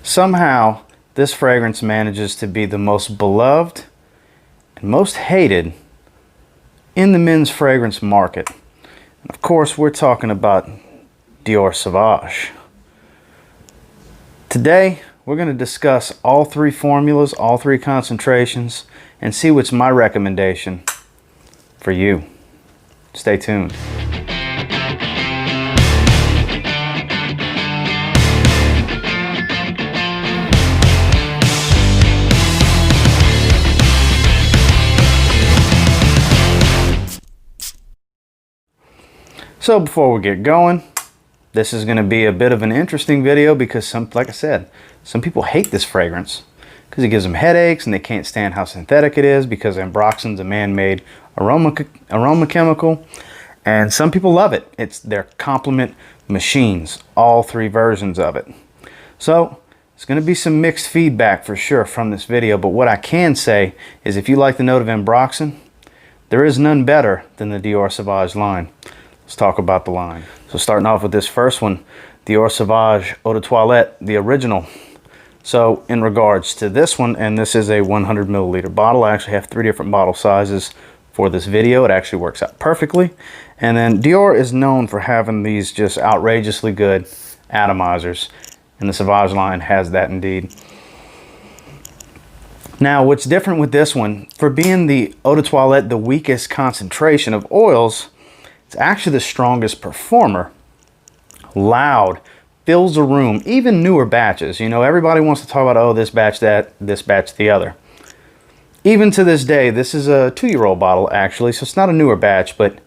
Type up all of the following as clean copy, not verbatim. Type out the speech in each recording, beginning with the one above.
Somehow, this fragrance manages to be the most beloved and most hated in the men's fragrance market. And of course, we're talking about Dior Sauvage. Today, we're going to discuss all three formulas, all three concentrations, and see what's my recommendation for you. Stay tuned. So before we get going, this is going to be a bit of an interesting video because like I said, some people hate this fragrance because it gives them headaches and they can't stand how synthetic it is because ambroxan's a man-made aroma chemical, and some people love it. It's their compliment machines, all three versions of it. So it's going to be some mixed feedback for sure from this video, but what I can say is if you like the note of ambroxan, there is none better than the Dior Sauvage line. Let's talk about the line. So starting off with this first one, Dior Sauvage Eau de Toilette, the original. So in regards to this one, and this is a 100 milliliter bottle. I actually have 3 different bottle sizes for this video. It actually works out perfectly. And then Dior is known for having these just outrageously good atomizers, and the Sauvage line has that indeed. Now what's different with this one, for being the Eau de Toilette, the weakest concentration of oils, it's actually the strongest performer. Loud, fills a room, even newer batches. You know, everybody wants to talk about, oh, this batch that, this batch the other. Even to this day, this is a 2-year-old bottle actually, so it's not a newer batch, but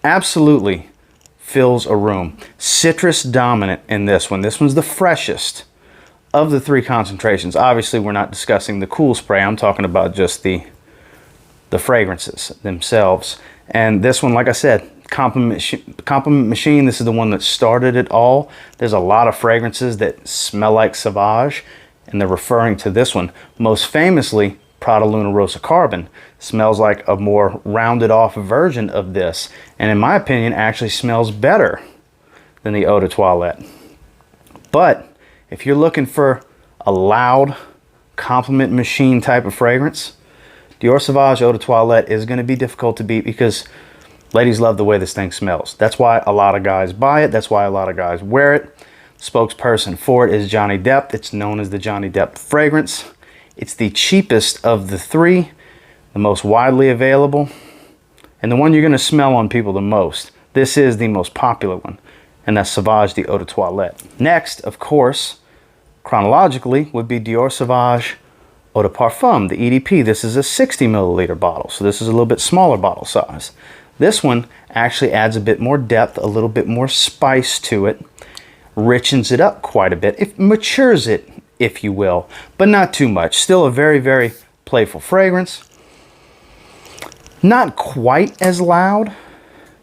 absolutely fills a room. Citrus dominant in this one. This one's the freshest of the 3 concentrations. Obviously, we're not discussing the cool spray. I'm talking about just the fragrances themselves. And this one, like I said, compliment machine. This is the one that started it all. There's a lot of fragrances that smell like Sauvage, and they're referring to this one. Most famously, Prada Luna Rosa Carbon smells like a more rounded off version of this, and in my opinion actually smells better than the Eau de Toilette. But if you're looking for a loud compliment machine type of fragrance, Dior Sauvage Eau de Toilette is going to be difficult to beat because ladies love the way this thing smells. That's why a lot of guys buy it. That's why a lot of guys wear it. Spokesperson for it is Johnny Depp. It's known as the Johnny Depp fragrance. It's the cheapest of the 3, the most widely available, and the one you're going to smell on people the most. This is the most popular one, and that's Sauvage the Eau de Toilette. Next, of course, chronologically, would be Dior Sauvage Eau de Parfum, the EDP. This is a 60 milliliter bottle, so this is a little bit smaller bottle size. This one actually adds a bit more depth, a little bit more spice to it, richens it up quite a bit. It matures it, if you will, but not too much. Still a very, very playful fragrance. Not quite as loud.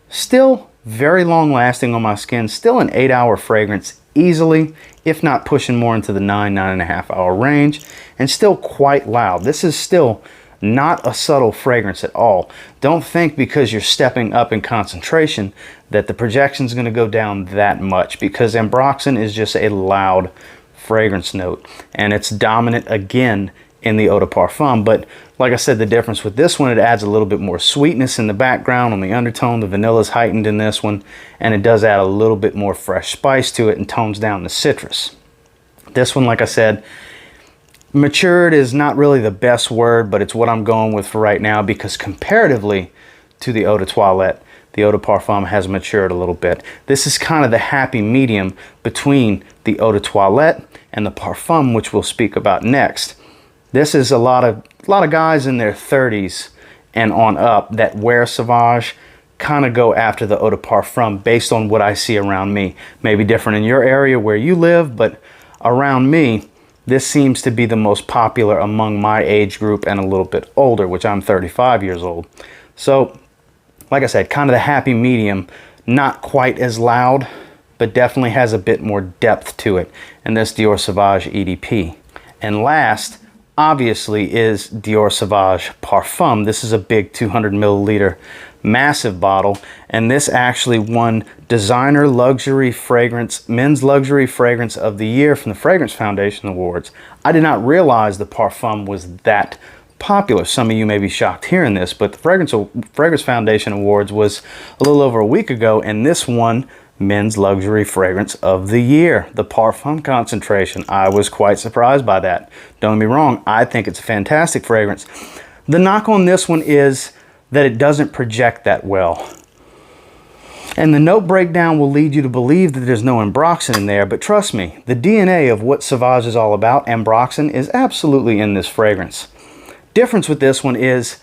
Still very long lasting on my skin. Still an 8-hour fragrance easily, if not pushing more into the 9.5 hour range, and still quite loud. This is still not a subtle fragrance at all. Don't think because you're stepping up in concentration that the projection is going to go down that much, because ambroxan is just a loud fragrance note, and it's dominant again in the Eau de Parfum. But like I said, the difference with this one, it adds a little bit more sweetness in the background on the undertone. The vanilla is heightened in this one, and it does add a little bit more fresh spice to it and tones down the citrus. This one, like I said, matured is not really the best word, but it's what I'm going with for right now, because comparatively to the Eau de Toilette, the Eau de Parfum has matured a little bit. This is kind of the happy medium between the Eau de Toilette and the Parfum, which we'll speak about next. This is a lot of guys in their 30s and on up that wear Sauvage kind of go after the Eau de Parfum based on what I see around me. Maybe different in your area where you live, but around me, this seems to be the most popular among my age group and a little bit older, which I'm 35 years old. So, like I said, kind of the happy medium, not quite as loud, but definitely has a bit more depth to it. And this Dior Sauvage EDP. And last, obviously, is Dior Sauvage Parfum. This is a big 200 milliliter massive bottle, and this actually won Designer Luxury Fragrance, Men's Luxury Fragrance of the Year from the Fragrance Foundation Awards. I did not realize the Parfum was that popular. Some of you may be shocked hearing this, but the Fragrance Foundation Awards was a little over a week ago, and this won Men's Luxury Fragrance of the Year, the Parfum concentration. I was quite surprised by that. Don't get me wrong, I think it's a fantastic fragrance. The knock on this one is that it doesn't project that well. And the note breakdown will lead you to believe that there's no ambroxan in there, but trust me, the DNA of what Sauvage is all about, ambroxan, is absolutely in this fragrance. Difference with this one is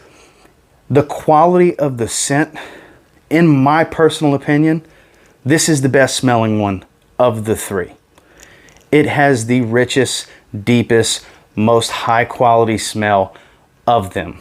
the quality of the scent. In my personal opinion, this is the best smelling one of the three. It has the richest, deepest, most high quality smell of them.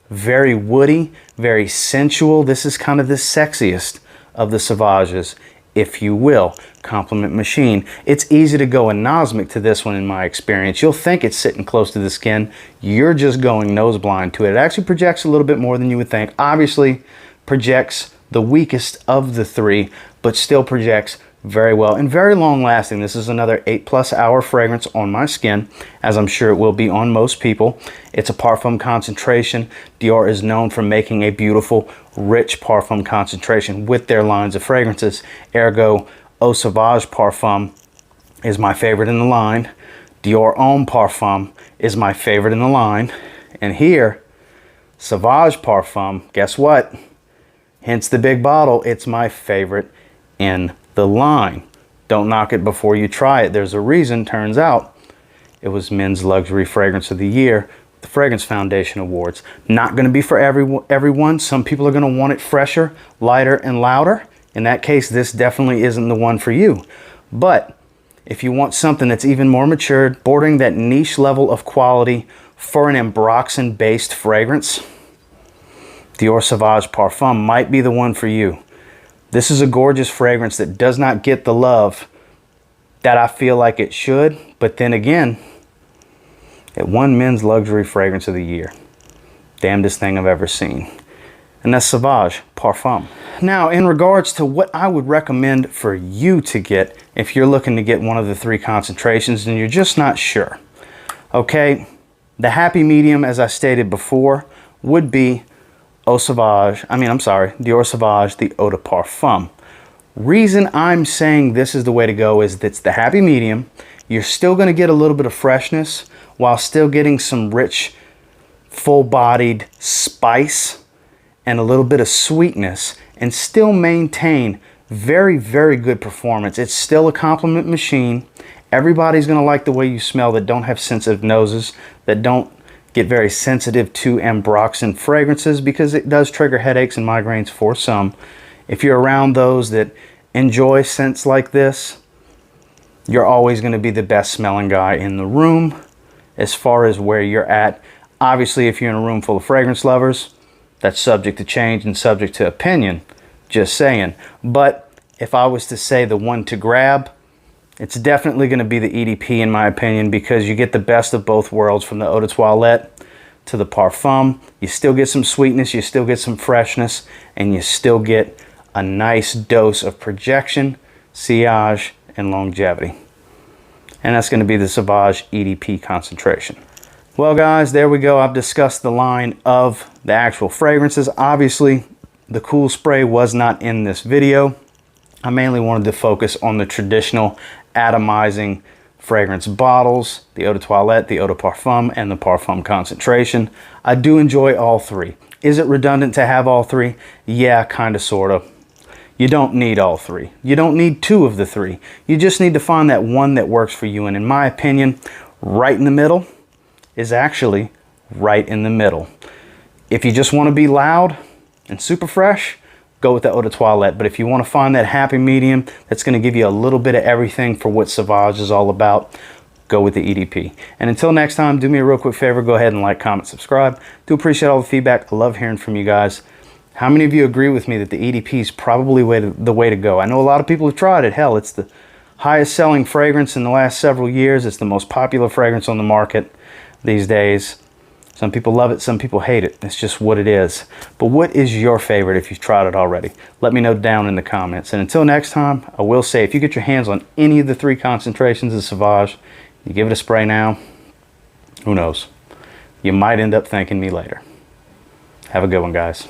Very woody, very sensual. This is kind of the sexiest of the Sauvages, if you will. Compliment machine. It's easy to go anosmic to this one in my experience. You'll think it's sitting close to the skin. You're just going nose blind to it. It actually projects a little bit more than you would think. Obviously projects the weakest of the three, but still projects very well and very long lasting. This is another 8+ hour fragrance on my skin, as I'm sure it will be on most people. It's a Parfum concentration. Dior is known for making a beautiful, rich Parfum concentration with their lines of fragrances. Ergo, Eau Sauvage Parfum is my favorite in the line. Dior Homme Parfum is my favorite in the line. And here, Sauvage Parfum, guess what? Hence the big bottle, it's my favorite in the line. Don't knock it before you try it. There's a reason. Turns out it was Men's Luxury Fragrance of the Year, the Fragrance Foundation Awards. Not going to be for everyone. Some people are going to want it fresher, lighter, and louder. In that case, this definitely isn't the one for you. But if you want something that's even more matured, bordering that niche level of quality for an ambroxan based fragrance, Dior Sauvage Parfum might be the one for you. This is a gorgeous fragrance that does not get the love that I feel like it should, but then again, it won Men's Luxury Fragrance of the Year. Damnedest thing I've ever seen. And that's Sauvage Parfum. Now, in regards to what I would recommend for you to get if you're looking to get one of the three concentrations and you're just not sure. Okay, the happy medium, as I stated before, would be Dior Sauvage, the Eau de Parfum. Reason I'm saying this is the way to go is that it's the happy medium. You're still going to get a little bit of freshness while still getting some rich, full-bodied spice and a little bit of sweetness, and still maintain very, very good performance. It's still a compliment machine. Everybody's going to like the way you smell that don't have sensitive noses, that don't get very sensitive to ambroxan fragrances, because it does trigger headaches and migraines for some. If you're around those that enjoy scents like this, you're always going to be the best smelling guy in the room as far as where you're at. Obviously, if you're in a room full of fragrance lovers, that's subject to change and subject to opinion, just saying. But if I was to say the one to grab, it's definitely going to be the EDP in my opinion, because you get the best of both worlds from the Eau de Toilette to the Parfum. You still get some sweetness, you still get some freshness, and you still get a nice dose of projection, sillage, and longevity. And that's going to be the Sauvage EDP concentration. Well guys, there we go. I've discussed the line of the actual fragrances. Obviously, the cool spray was not in this video. I mainly wanted to focus on the traditional atomizing fragrance bottles, the Eau de Toilette, the Eau de Parfum, and the Parfum concentration. I do enjoy all three. Is it redundant to have all three? Yeah, kind of, sort of. You don't need all three. You don't need two of the three. You just need to find that one that works for you. And in my opinion, right in the middle is actually right in the middle. If you just want to be loud and super fresh, go with the Eau de Toilette. But if you want to find that happy medium that's going to give you a little bit of everything for what Sauvage is all about, go with the EDP. And until next time, do me a real quick favor, go ahead and like, comment, subscribe. Do appreciate all the feedback. I love hearing from you guys. How many of you agree with me that the EDP is probably the way to go? I know a lot of people have tried it. Hell, it's the highest selling fragrance in the last several years. It's the most popular fragrance on the market these days. Some people love it, some people hate it. It's just what it is. But what is your favorite if you've tried it already? Let me know down in the comments. And until next time, I will say, if you get your hands on any of the 3 concentrations of Sauvage, you give it a spray now, who knows? You might end up thanking me later. Have a good one, guys.